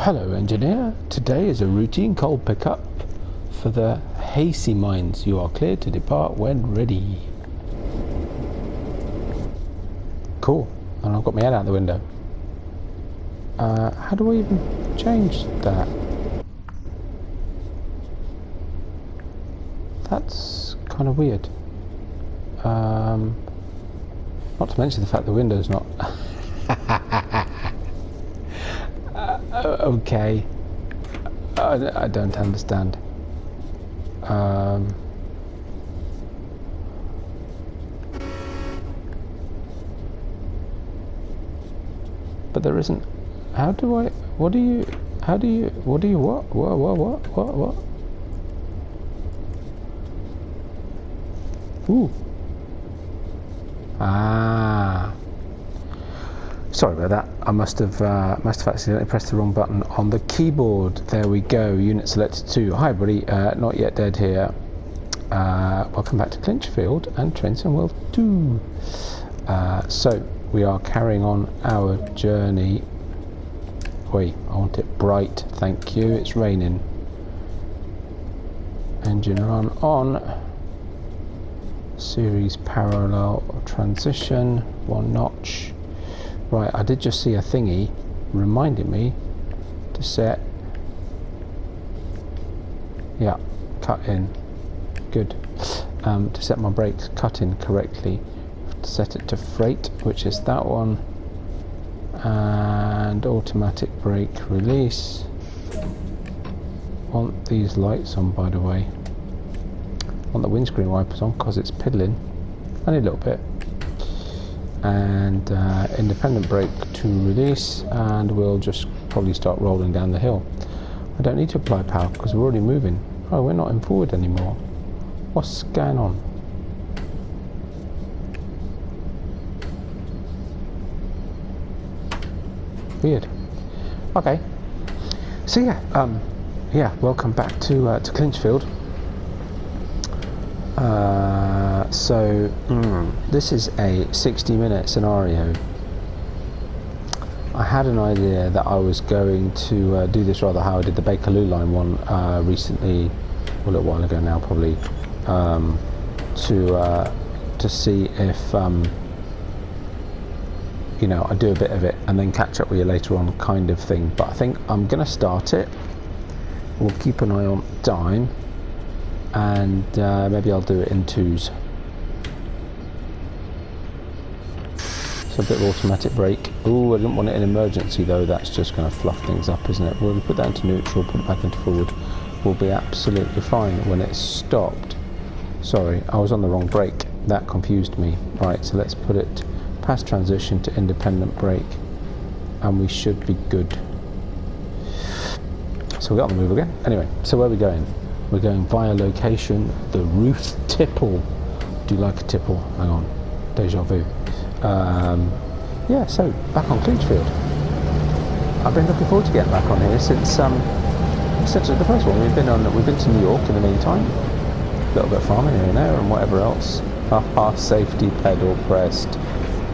Hello, engineer. Today is a routine coal pickup for the Hasey mines. You are cleared to depart when ready. Cool. And I've got my head out the window. How do I even change that? That's kind of weird. Not to mention the fact the window's not... okay. I don't understand. But there isn't... How do I... What do you... How do you... What do you... What? Ooh. Ah. Sorry about that. I must have accidentally pressed the wrong button on the keyboard. There we go. Unit selected 2. Hi, buddy. Not yet dead here. Welcome back to Clinchfield and Trenton World 2. So we are carrying on our journey. Wait, I want it bright. Thank you. It's raining. Engine run on. Series parallel transition. 1 notch. Right, I did just see a thingy reminding me to set, yeah, cut in, good, to set my brakes cut in correctly, to set it to freight, which is that one, and automatic brake release. Want these lights on, by the way. Want the windscreen wipers on because it's piddling, only a little bit. And independent brake to release, and we'll just probably start rolling down the hill. I don't need to apply power because we're already moving. Oh, we're not in forward anymore. What's going on? Weird. Okay. So yeah, welcome back to Clinchfield. This is a 60-minute scenario. I had an idea that I was going to do this rather how I did the Bakerloo line one recently, a little while ago now probably, to see if you know, I do a bit of it and then catch up with you later on kind of thing. But I think I'm going to start it. We'll keep an eye on time. And maybe I'll do it in 2s. So a bit of automatic brake. Ooh, I didn't want it in emergency though, that's just going to fluff things up, isn't it? We'll put that into neutral, put it back into forward. We'll be absolutely fine when it's stopped. Sorry, I was on the wrong brake. That confused me. Right, so let's put it past transition to independent brake. And we should be good. So we got on the move again. Anyway, so where are we going? We're going via location, the Ruth Tipple. Do you like a tipple? Hang on, deja vu. Yeah, so back on Clinchfield. I've been looking forward to getting back on here since the first one. We've been to New York in the meantime. A little bit of farming here and there and whatever else. Safety pedal pressed.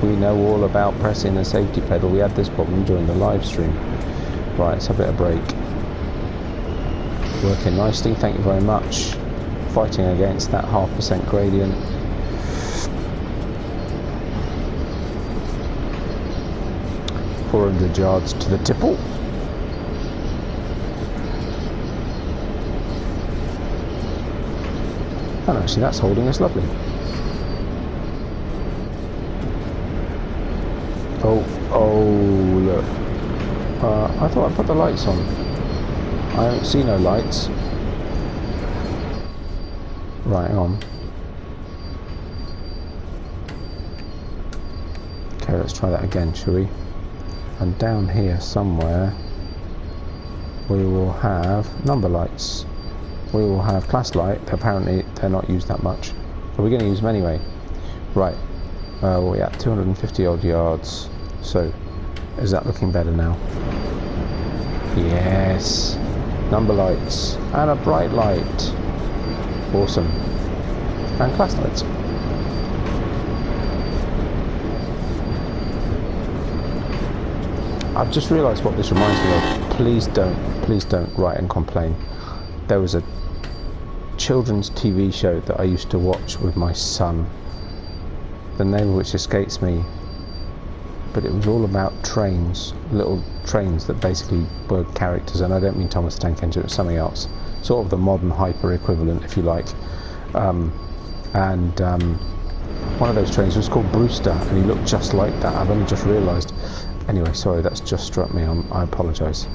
We know all about pressing the safety pedal. We had this problem during the live stream. Right, so a bit of brake. Working nicely, thank you very much. Fighting against that 0.5% gradient. .400 yards to the tipple. And actually that's holding us lovely. Oh look. I thought I put the lights on. I don't see no lights. Right, hang on. Okay, let's try that again, shall we? And down here somewhere we will have number lights. We will have class light. Apparently they're not used that much, but we're going to use them anyway. Right, we're at 250 odd yards. So, is that looking better now? Yes. Number lights and a bright light. Awesome. And class lights. I've just realised what this reminds me of. Please don't write and complain. There was a children's TV show that I used to watch with my son, the name of which escapes me, but it was all about trains, little trains that basically were characters, and I don't mean Thomas the Tank Engine, it was something else, sort of the modern hyper equivalent, if you like. One of those trains was called Brewster, and he looked just like that. I've only just realised. Anyway, sorry, that's just struck me. I apologise.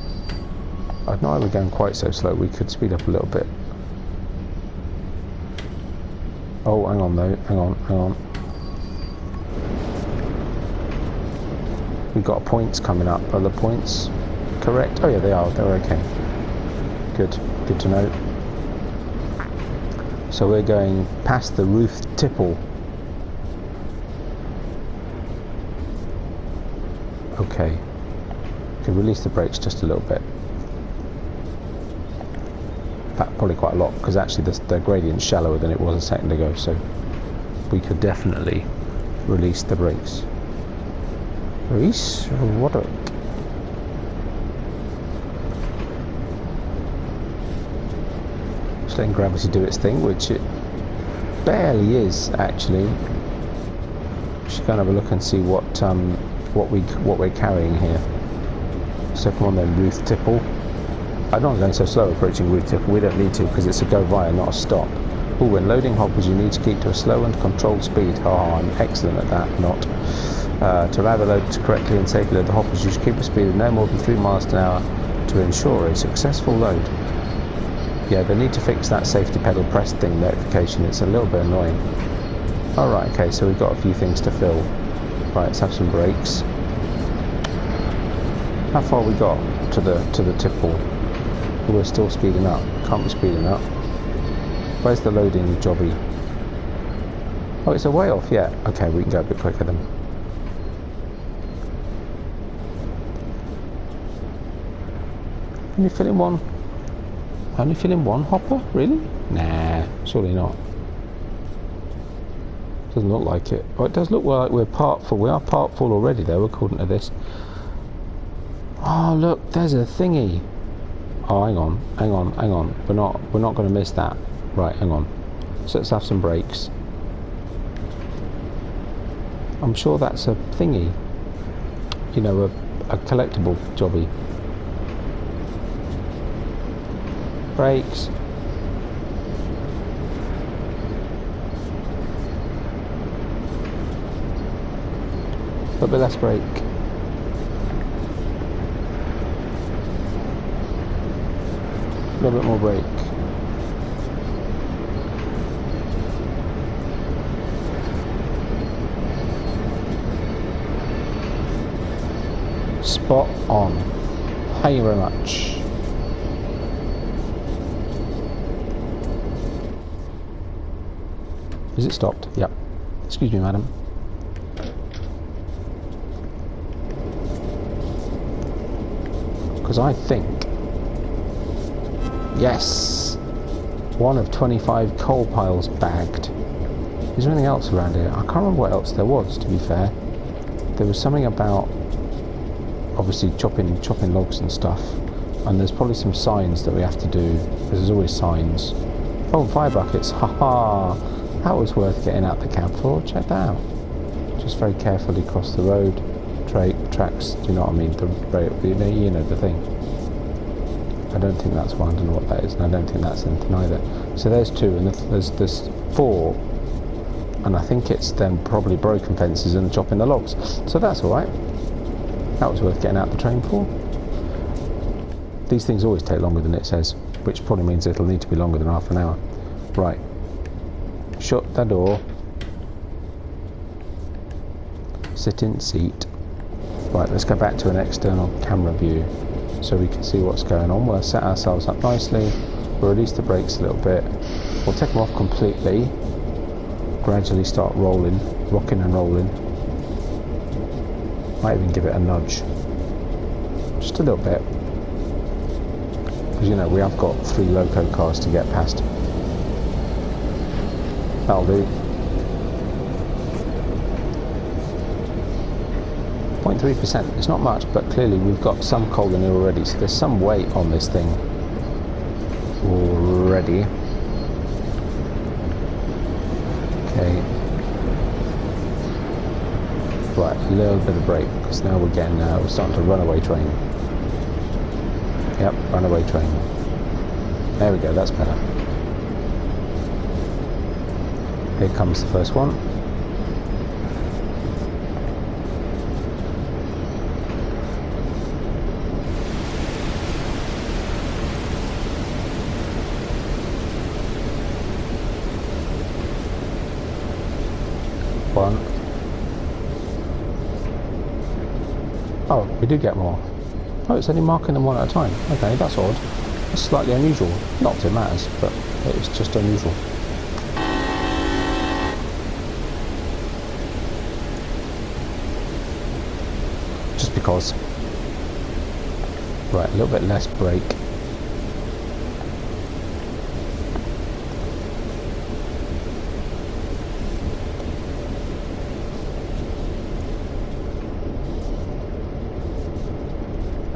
I don't know why we're going quite so slow. We could speed up a little bit. Oh, hang on though. Hang on. We've got points coming up. Are the points correct? Oh yeah, they are. They're okay. Good to know. So we're going past the roof tipple. Okay. Can release the brakes just a little bit. In fact, probably quite a lot, because actually the gradient's shallower than it was a second ago, so we could definitely release the brakes. Release? What a... Just letting gravity do its thing, which it barely is, actually. Just go and have a look and see what we're carrying here. So come on then, Ruth Tipple. I'm not going so slow approaching Ruth Tipple. We don't need to, because it's a go via, not a stop. Oh, when loading hoppers, you need to keep to a slow and controlled speed. Oh, I'm excellent at that. Not. To allow the load to correctly and safely load the hoppers, you should keep a speed of no more than 3 miles an hour to ensure a successful load. Yeah, they need to fix that safety pedal press thing notification. It's a little bit annoying. Alright, okay, so we've got a few things to fill. Right, let's have some brakes. How far we got to the tipple? We're still speeding up. Can't be speeding up. Where's the loading jobby? Oh, it's a way off yet. Okay, we can go a bit quicker then. Only filling one hopper? Really? Nah, surely not. Doesn't look like it. Oh, it does look like we're part full. We are part full already though, according to this. Oh look, there's a thingy. Oh, hang on. We're not going to miss that. Right, hang on. So let's have some brakes. I'm sure that's a thingy. You know, a collectible jobby. Brakes. A little bit less brake. A little bit more brake. Spot on. Thank you very much. Is it stopped? Yep. Excuse me, madam. Because I think... Yes! 1 of 25 coal piles bagged. Is there anything else around here? I can't remember what else there was, to be fair. There was something about... obviously chopping logs and stuff. And there's probably some signs that we have to do. Because there's always signs. Oh, fire buckets. Haha! That was worth getting out the cab for. Check that out. Just very carefully cross the road. Tracks, do you know what I mean? The road, you know the thing. I don't think that's one. I don't know what that is, and I don't think that's anything either. So there's 2, and there's 4, and I think it's then probably broken fences and chopping the logs. So that's all right. That was worth getting out the train for. These things always take longer than it says, which probably means it'll need to be longer than half an hour. Right. Shut the door. Sit in seat. Right, let's go back to an external camera view so we can see what's going on. We'll set ourselves up nicely. We'll release the brakes a little bit. We'll take them off completely. Gradually start rolling, rocking and rolling. Might even give it a nudge. Just a little bit. Because, you know, we have got 3 loco cars to get past. That'll do. 0.3%. It's not much, but clearly we've got some coal in here already, so there's some weight on this thing already. Okay. Right, a little bit of brake, because now we're getting, we're starting to runaway train. Yep, runaway train. There we go, that's better. Here comes the first one. One. Oh, we do get more. Oh, it's only marking them one at a time. Okay, that's odd. That's slightly unusual. Not that it matters, but it's just unusual. Just because. Right, a little bit less brake.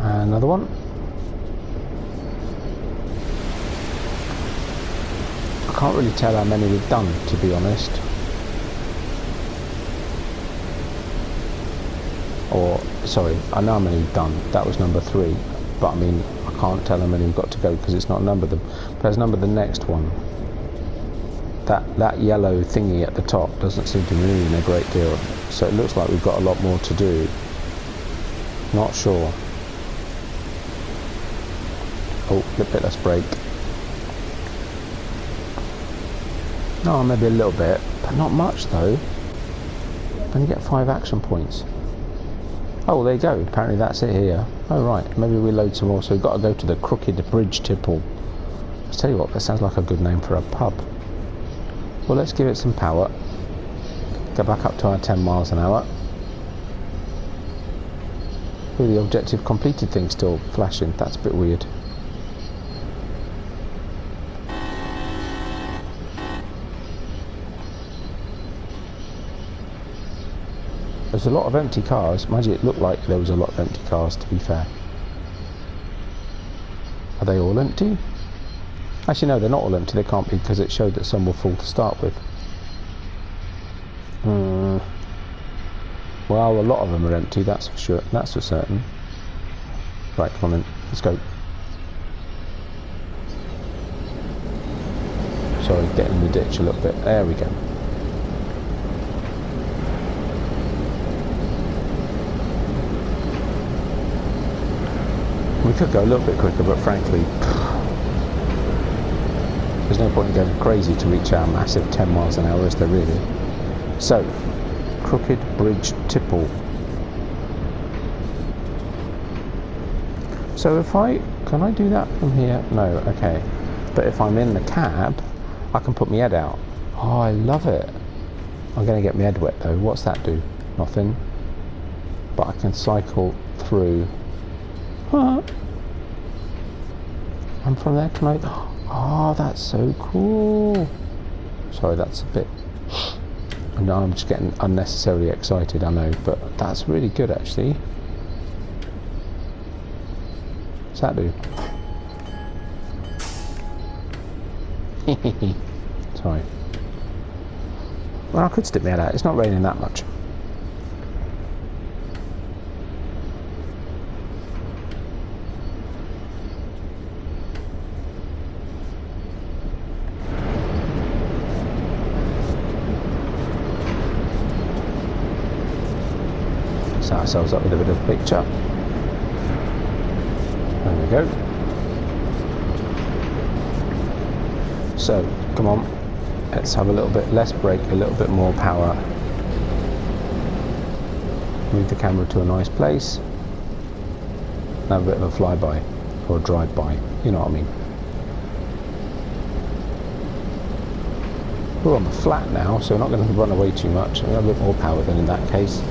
Another one. I can't really tell how many we've done, to be honest. Or, sorry, I know how many we've done. That was number 3. But I mean, I can't tell how many we've got to go because it's not numbered them. But let's number the next one. That yellow thingy at the top doesn't seem to mean a great deal. So it looks like we've got a lot more to do. Not sure. Oh, a little bit less brake. No, maybe a little bit, but not much though. Then you get 5 action points. Oh, well, there you go. Apparently that's it here. Oh, right. Maybe we load some more. So we've got to go to the Crooked Bridge Tipple. Let's tell you what, that sounds like a good name for a pub. Well, let's give it some power. Go back up to our 10 miles an hour. Oh, the objective completed thing still flashing. That's a bit weird. There's a lot of empty cars. Mind you, it looked like there was a lot of empty cars, to be fair. Are they all empty? Actually, no, they're not all empty. They can't be because it showed that some were full to start with. Well, a lot of them are empty, that's for sure. That's for certain. Right, come on then. Let's go. Sorry, get in the ditch a little bit. There we go. We could go a little bit quicker, but frankly, there's no point in going crazy to reach our massive 10 miles an hour, is there really? So, Crooked Bridge Tipple. So can I do that from here? No, okay. But if I'm in the cab, I can put my head out. Oh, I love it. I'm going to get my head wet though. What's that do? Nothing. But I can cycle through. And from there can I... Oh, that's so cool. Sorry, that's a bit... No, I'm just getting unnecessarily excited, I know, but that's really good actually. What's that do? Sorry. Well, I could stick my head out. It's not raining that much. Set ourselves up with a bit of a picture. There we go. So, come on, let's have a little bit less brake, a little bit more power. Move the camera to a nice place. And have a bit of a flyby, or a drive-by, you know what I mean. We're on the flat now, so we're not going to run away too much. We have a bit more power than in that case.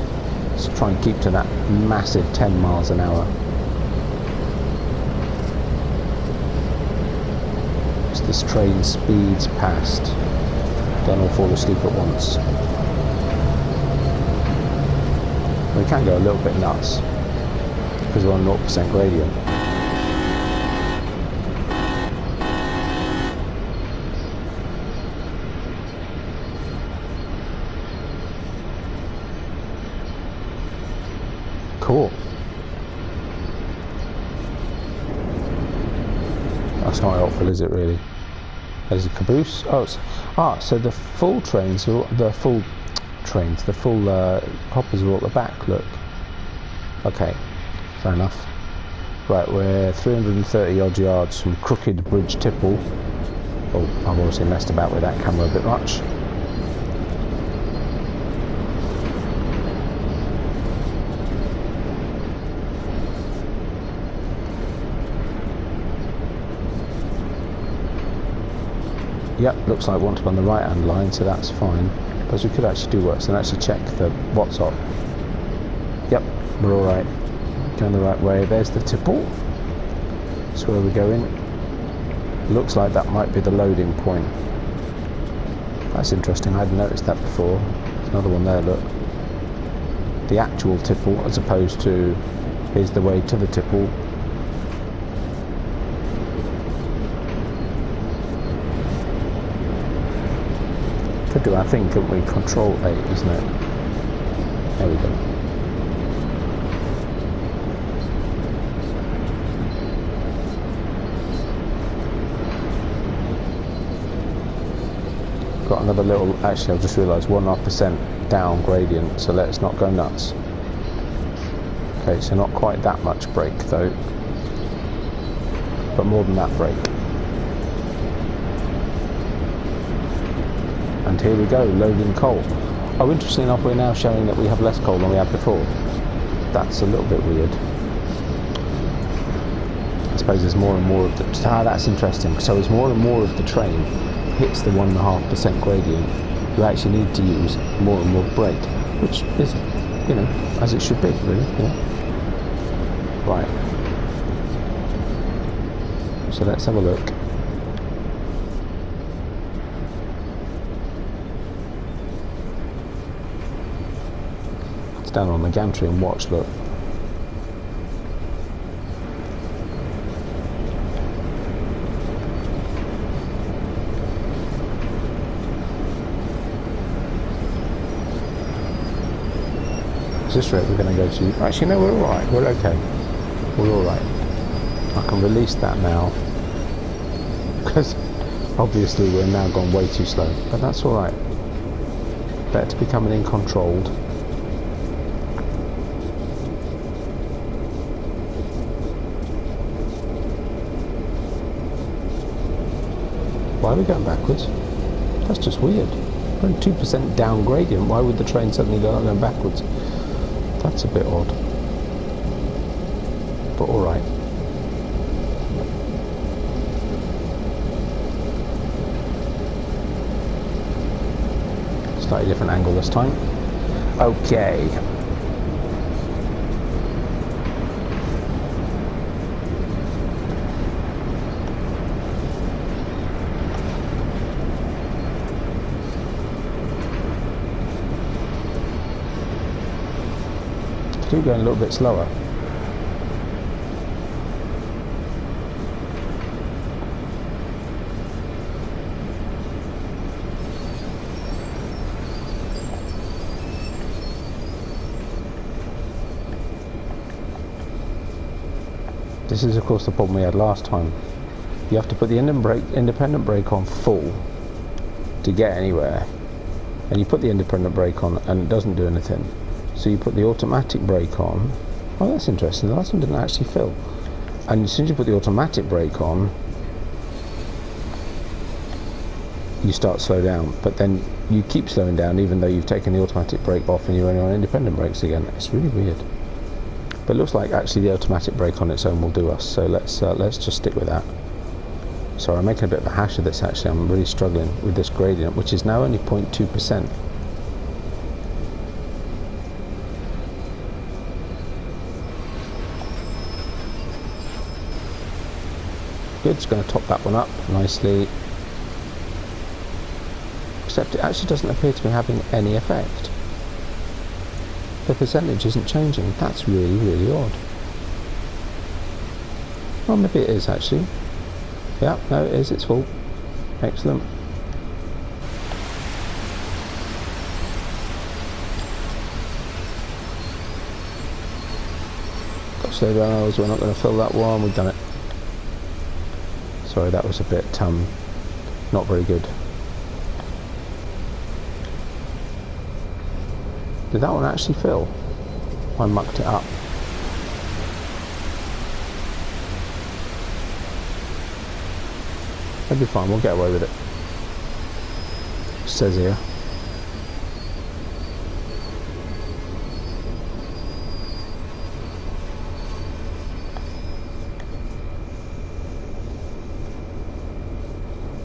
So try and keep to that massive 10 miles an hour. As this train speeds past, don't all fall asleep at once. We can go a little bit nuts because we're on 0% gradient. Cool. That's not helpful, is it really? There's a caboose. Oh, so the full trains, the full hoppers are all at the back. Look. Okay, fair enough. Right, we're 330 odd yards from Crooked Bridge Tipple. Oh, I've obviously messed about with that camera a bit much. Yep, looks like we want to be on the right hand line, so that's fine. But we could actually do worse and actually check the what's up. Yep, we're alright. Going the right way. There's the tipple. That's where we're going. Looks like that might be the loading point. That's interesting, I hadn't noticed that before. There's another one there, look. The actual tipple as opposed to here's the way to the tipple. Could do our thing, couldn't we? Control 8, isn't it? There we go. Got another little, actually I've just realised 1.5% down gradient, so let's not go nuts. Okay, so not quite that much brake though, but more than that brake. And here we go, loading coal. Oh, interestingly enough, we're now showing that we have less coal than we had before. That's a little bit weird. I suppose there's more and more of the... that's interesting. So as more and more of the train hits the 1.5% gradient, you actually need to use more and more brake, which is, you know, as it should be, really. Yeah. Right. So let's have a look. Down on the gantry and watch, look. Is this rate we're going to go to? Actually, no, we're alright, we're okay. We're alright. I can release that now. Because obviously we're now gone way too slow. But that's alright. Better to be coming in controlled. Why are we going backwards? That's just weird. We're in 2% down gradient. Why would the train suddenly go going backwards? That's a bit odd. But alright. Slightly different angle this time. Okay. Still going a little bit slower. This is of course the problem we had last time. You have to put the independent brake on full to get anywhere, and you put the independent brake on and it doesn't do anything. So you put the automatic brake on. Oh, that's interesting. The last one didn't actually fill. And as soon as you put the automatic brake on, you start to slow down. But then you keep slowing down even though you've taken the automatic brake off and you're only on independent brakes again. It's really weird. But it looks like actually the automatic brake on its own will do us. So let's just stick with that. Sorry, I'm making a bit of a hash of this actually. I'm really struggling with this gradient, which is now only 0.2%. Good, it's going to top that one up nicely. Except it actually doesn't appear to be having any effect. The percentage isn't changing. That's really, really odd. Well, maybe it is actually. Yeah, no, it is. It's full. Excellent. Got to slow down. We're not going to fill that one. We've done it. Sorry, that was a bit not very good. Did that one actually fill? I mucked it up. That'll be fine, we'll get away with it. It says here.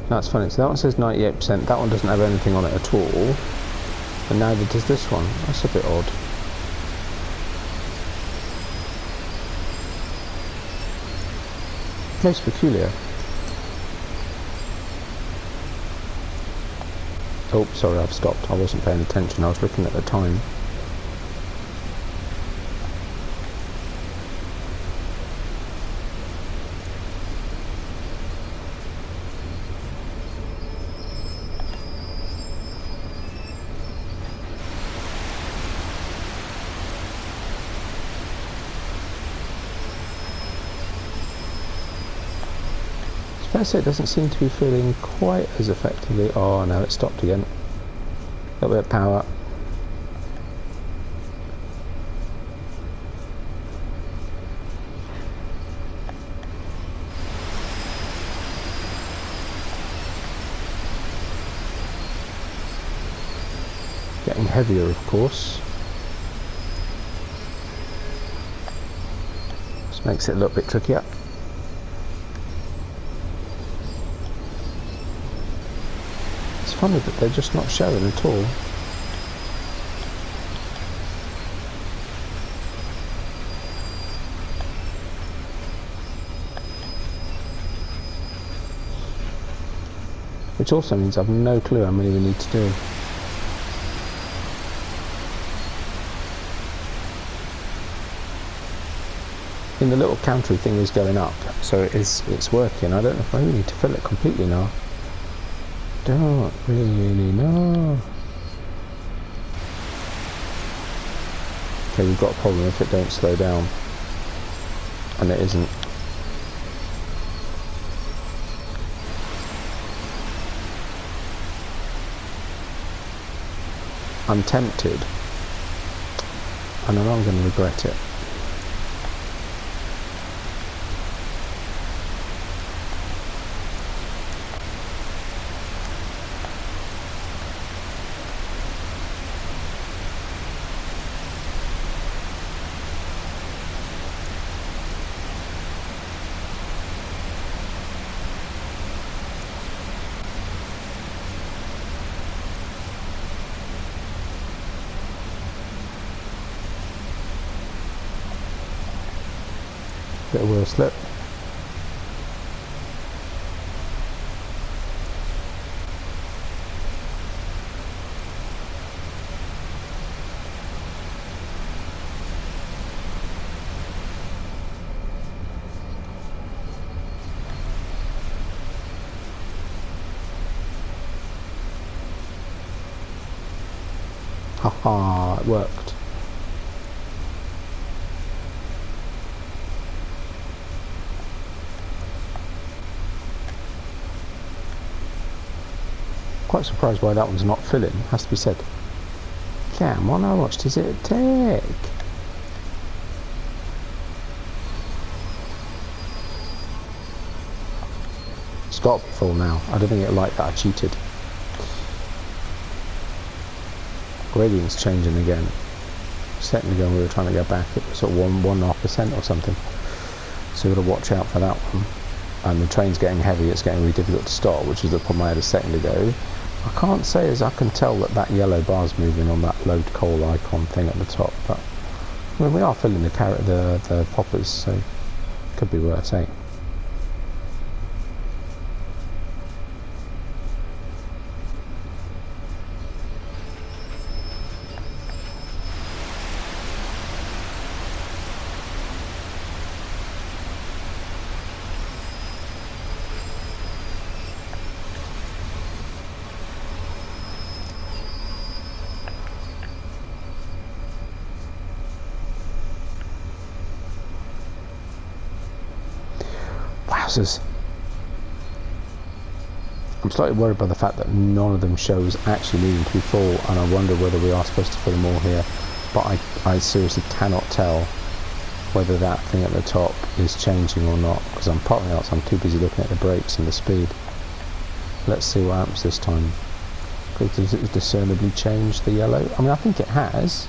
That's funny, so that one says 98%, that one doesn't have anything on it at all. And neither does this one. That's a bit odd. Most peculiar. Oh, sorry, I've stopped. I wasn't paying attention. I was looking at the time. It doesn't seem to be feeling quite as effectively. Oh no, it stopped again. A little bit of power. Getting heavier, of course. This makes it a little bit trickier. Funny that they're just not showing at all. Which also means I've no clue how many we need to do. And the little countery thing is going up, so it's working. I don't know if I really need to fill it completely now. Don't really know. Okay, we've got a problem if it don't slow down. And it isn't. I'm tempted. And I know I'm going to regret it. Bit of wheel slip. Haha, it worked. Quite surprised why that one's not filling, has to be said. Come on, how much does it take? It's got to be full now. I don't think it'll like that I cheated. Gradient's changing again. A second ago we were trying to go back, it was at 1.5% or something. So we've got to watch out for that one. And the train's getting heavy, it's getting really difficult to start, which is the problem I had a second ago. I can't say as I can tell that that yellow bar's moving on that load coal icon thing at the top, but I mean, we are filling the poppers, so it could be worse, eh? buses. I'm slightly worried by the fact that none of them shows actually needing to be full, and I wonder whether we are supposed to fill them all here, but I seriously cannot tell whether that thing at the top is changing or not, because I'm partly else I'm too busy looking at the brakes and the speed. Let's see what happens this time. Does it discernibly change the yellow? I mean, I think it has.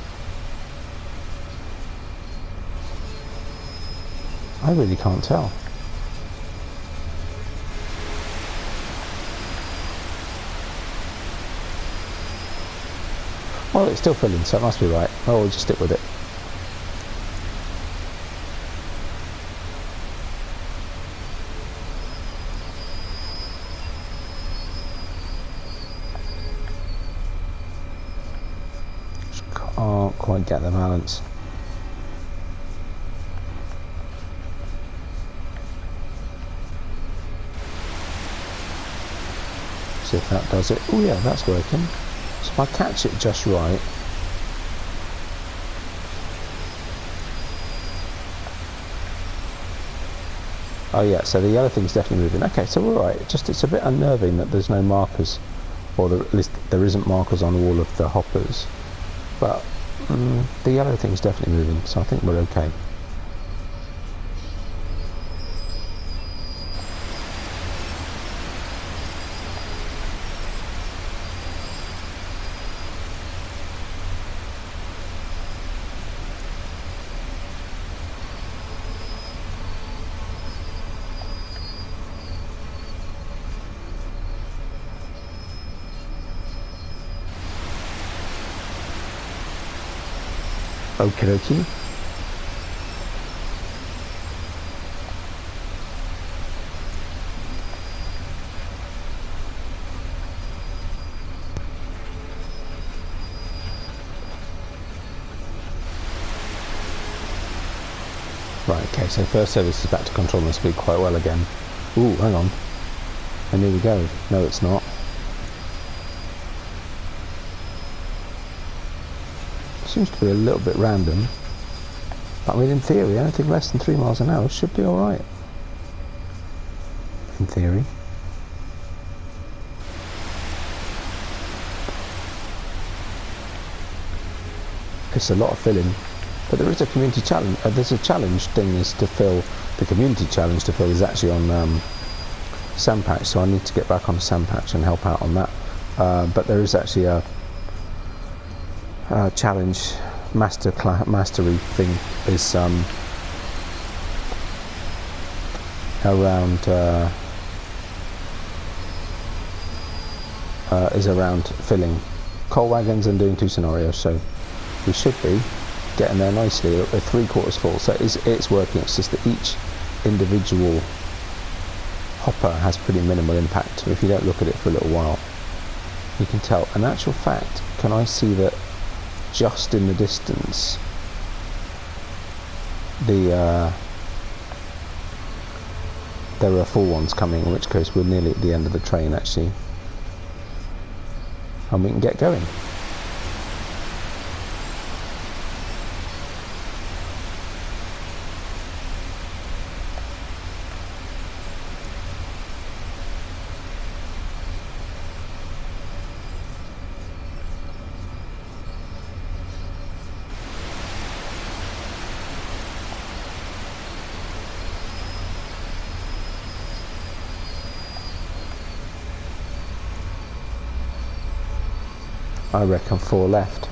I really can't tell. Well, it's still filling, so it must be right. Oh, we'll just stick with it. Just can't quite get the balance. See if that does it. Oh yeah, that's working. So if I catch it just right, oh yeah, so the yellow thing's definitely moving. Okay, so we're right. Just it's a bit unnerving that there's no markers, or at least there isn't markers on all of the hoppers. But the yellow thing's definitely moving, so I think we're okay. Okie dokie. Right, okay, so first service is back to control my speed quite well again. Ooh, hang on. And here we go. No, it's not. Seems to be a little bit random. But I mean, in theory, anything less than 3 miles an hour should be alright. In theory. It's a lot of filling. But there is a community challenge. There's a challenge thing is to fill. The community challenge to fill is actually on Sandpatch, so I need to get back on Sandpatch and help out on that. But there is actually a challenge mastery thing is around filling coal wagons and doing 2 scenarios. So we should be getting there nicely. We're 3/4 full, so it's working. It's just that each individual hopper has pretty minimal impact. If you don't look at it for a little while, you can tell. In actual fact, can I see that just in the distance there are full ones coming, in which case we're nearly at the end of the train actually, and we can get going. I reckon 4 left.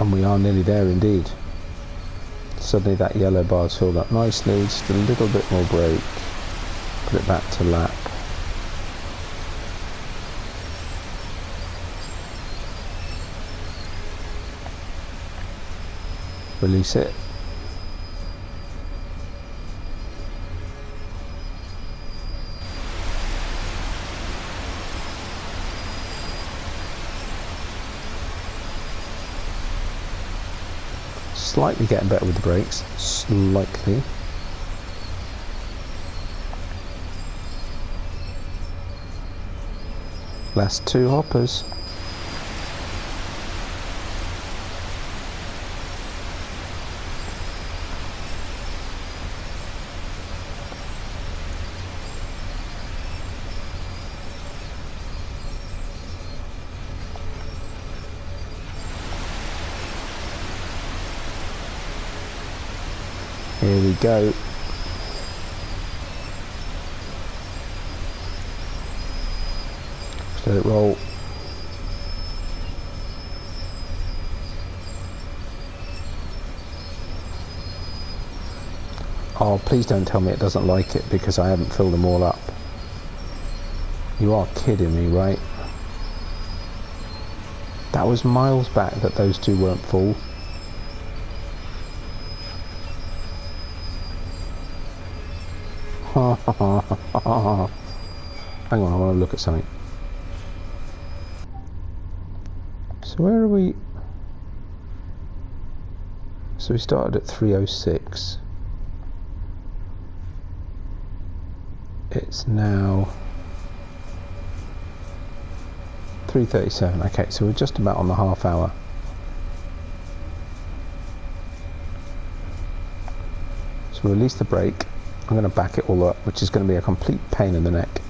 And we are nearly there indeed. Suddenly that yellow bar's filled up nicely, just a little bit more brake, put it back to lap. Release it. Slightly getting better with the brakes, slightly. Last 2 hoppers. Here we go. Just let it roll. Oh, please don't tell me it doesn't like it because I haven't filled them all up. You are kidding me, right? That was miles back that those 2 weren't full. Hang on, I want to look at something. So where are we? So we started at 3:06. It's now 3:37. Okay, so we're just about on the half hour. So we'll release the brake. I'm going to back it all up, which is going to be a complete pain in the neck.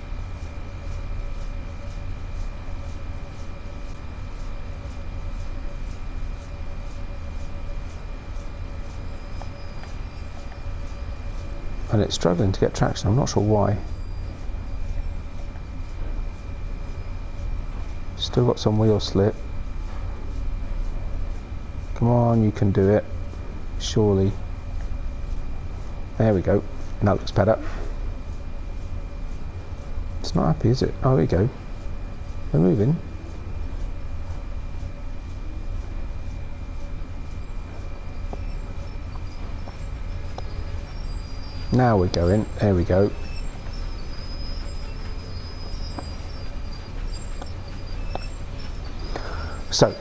And it's struggling to get traction. I'm not sure why. Still got some wheel slip. Come on, you can do it. Surely. There we go. That looks better. It's not happy, is it? Oh, there we go. We're moving. Now we're going. There we go. So,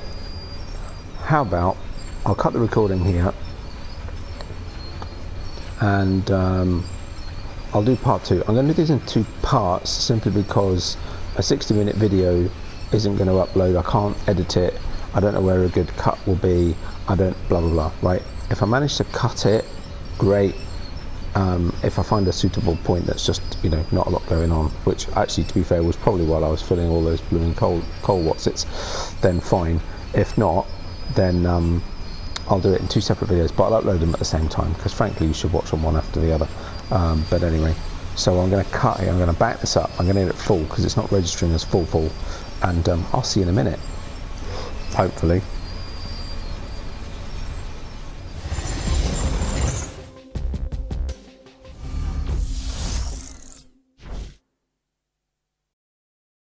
how about I'll cut the recording here and I'll do part 2. I'm going to do this in 2 parts simply because a 60-minute video isn't going to upload. I can't edit it. I don't know where a good cut will be. I don't blah blah blah, right? If I manage to cut it, great. If I find a suitable point that's just, you know, not a lot going on, which actually, to be fair, was probably while I was filling all those blooming coal Watsits, then fine. If not, then I'll do it in 2 separate videos, but I'll upload them at the same time because frankly you should watch them one after the other. But anyway, so I'm going to cut it, I'm going to back this up, I'm going to get it full because it's not registering as full, and I'll see you in a minute, hopefully.